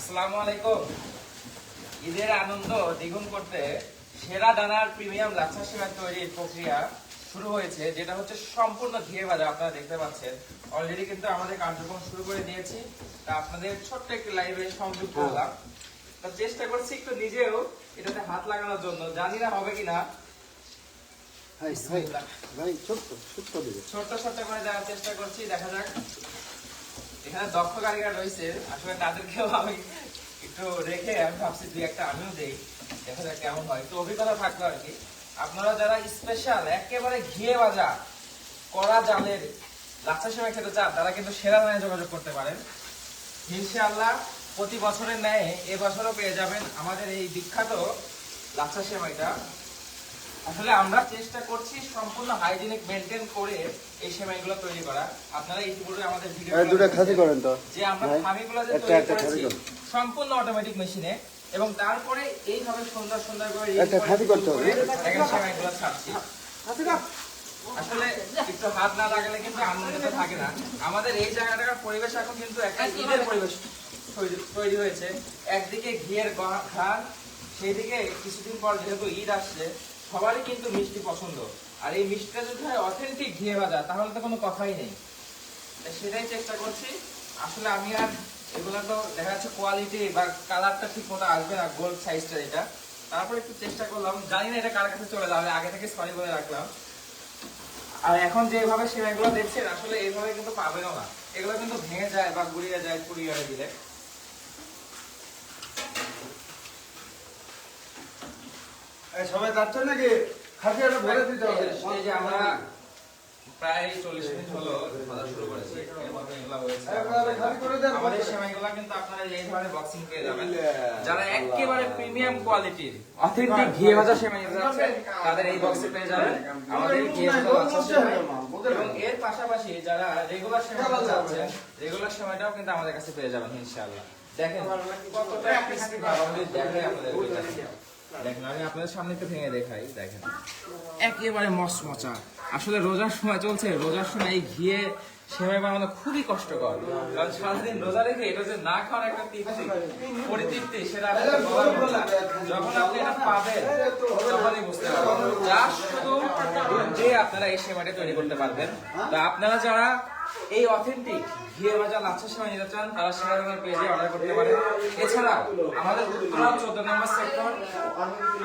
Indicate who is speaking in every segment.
Speaker 1: আসসালামু আলাইকুম। ঈদের আনন্দ দ্বিগুণ করতে সেরা দানার প্রিমিয়াম লাচ্ছা সেমাই তৈরির প্রক্রিয়া শুরু হয়েছে, যেটা হচ্ছে সম্পূর্ণ ঘিয়ে ভাজা। আপনারা দেখতে পাচ্ছেন অলরেডি কিন্তু আমাদের কার্যক্রম শুরু করে দিয়েছি। তা আপনাদের ছোট্ট একটি লাইভে সংযুক্ত হলাম। তা চেষ্টা করছি একটু নিজেও এটাতে হাত লাগানোর জন্য, জানি না হবে কিনা। ছোট্ট ছোট্ট করে দেওয়ার চেষ্টা করছি, দেখা যাক। এখানে দক্ষ কারিগর রয়েছে, আসলে তাদেরকেও আমি একটু রেখে আমি ভাবছি দুই একটা আমিও দেই, দেখা যাক কেমন হয়। একটু অভিজ্ঞতা থাকলো আর কি। আপনারা যারা স্পেশাল একেবারে ঘিয়ে ভাজা কড়া জালের লাচ্ছা সেমাই খেতে চান, তারা কিন্তু সেরা দানায় যোগাযোগ করতে পারেন। ইনশাআল্লাহ প্রতি বছরের ন্যায় এবছরও পেয়ে যাবেন আমাদের এই বিখ্যাত লাচ্ছা সেমাইটা। আসলে আমরা চেষ্টা করছি সম্পূর্ণ হাইজিনিক মেইনটেইন করে এই সেমাইগুলো তৈরি করা। আপনারা ইতিপূর্বে আমাদের ভিডিও
Speaker 2: করেন তো
Speaker 1: যে আমরা খামিগুলো যে তৈরি করেছি সম্পূর্ণ অটোমেটিক মেশিনে, এবং তারপরে এইভাবে সুন্দর সুন্দর করে
Speaker 2: একটা খাদি করতে হবে।
Speaker 1: দেখেন সেমাইগুলো ছাড়ছি। আসলে একটু হাত না লাগালে কিন্তু আনন্দটা থাকে না। আমাদের এই জায়গাটার পরিবেশ এখন কিন্তু একটা ঈদের পরিবেশ তৈরি হয়েছে। একদিকে ঘিয়ের ঘ্রাণ, সেইদিকে কিছুদিন পর যেহেতু ঈদ আসছে, সবারই কিন্তু মিষ্টি পছন্দ। আর এই মিষ্টিটা যদি হয় অথেন্টিক ঘিয়ে ভাজা, তাহলে তো কোনো কথাই নেই। সেটাই চেষ্টা করছি। আসলে আমি আর এগুলো তো দেখা যাচ্ছে কোয়ালিটি বা কালারটা ঠিক মতো আসবে না, গোল্ড সাইজটা এটা। তারপর একটু চেষ্টা করলাম, জানি না এটা কার কাছে চলে যাবে, আগে থেকে সরি বলে রাখলাম। আর এখন যেভাবে সেমাইগুলো দেখছেন, আসলে এইভাবে কিন্তু পাবেনও না। এগুলো কিন্তু ভেঙে যায় বা গুড়িয়ে যায় কুরিয়ারে দিলে।
Speaker 2: সবাই যাচ্ছে নাকি? খাসিয়াটা ভরে দিতে হবে।
Speaker 1: এই যে আমরা প্রায় 40 মিনিট হলো ভাজা শুরু করেছি। এরপরে এগুলা হয়েছে। আমাদের সেমাইগুলো কিন্তু আপনারা এই ধরনের বক্সিং পেয়ে যাবেন। যারা একেবারে প্রিমিয়াম কোয়ালিটির অথেন্টিক ঘিয়ে ভাজা সেমাই আছে, তাদের এই বক্সে পেয়ে যাবেন আমাদের ঘিয়ে ভাজা লাচ্ছা সেমাই। এবং এর পাশাপাশি যারা রেগুলার সেমাই চাচ্ছেন, রেগুলার সেমাইটাও কিন্তু আমাদের কাছে পেয়ে যাবেন ইনশাআল্লাহ। দেখেন কতটা ক্রিস্পি ভাবে দেখে আপনাদের দেখেন, আমি আপনাদের সামনে একটু ভেঙে দেখাই। দেখেন একেবারে মচমচা। আসলে রোজার সময় চলছে, রোজার সময় এই ঘিয়ে সেমাই বানানো খুবই কষ্টকর, কারণ সারাদিন রোজা রেখে এটা যে না খাওয়ার একটা তৃপ্তি, পরিতৃপ্তি, সেটা আসলে বলার মতো না। যখন আপনি এটা পাবেন তখনই বুঝতে পারবেন। যা শুধু যে আপনারা এই সেমাইটা তৈরি করতে পারবেন। তা আপনারা যারা এই অথেন্টিক ঘিয়ে ভাজা লাচ্ছা সেমাই নিতে চান, তারা সেরা দানার পেজে অর্ডার করতে পারেন। এছাড়া আমাদের উত্তরা 14 নম্বর সেক্টর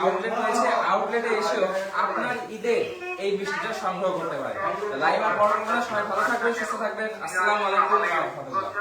Speaker 1: আউটলেট রয়েছে, আউটলেটে এসেও আপনার ঈদে এই মিষ্টিটা সংগ্রহ করতে পারেন। লাইভ আর বড় সবাই ভালো থাকবেন, সুস্থ থাকবেন। আসসালামু আলাইকুম ওয়া রাহমাতুল্লাহ।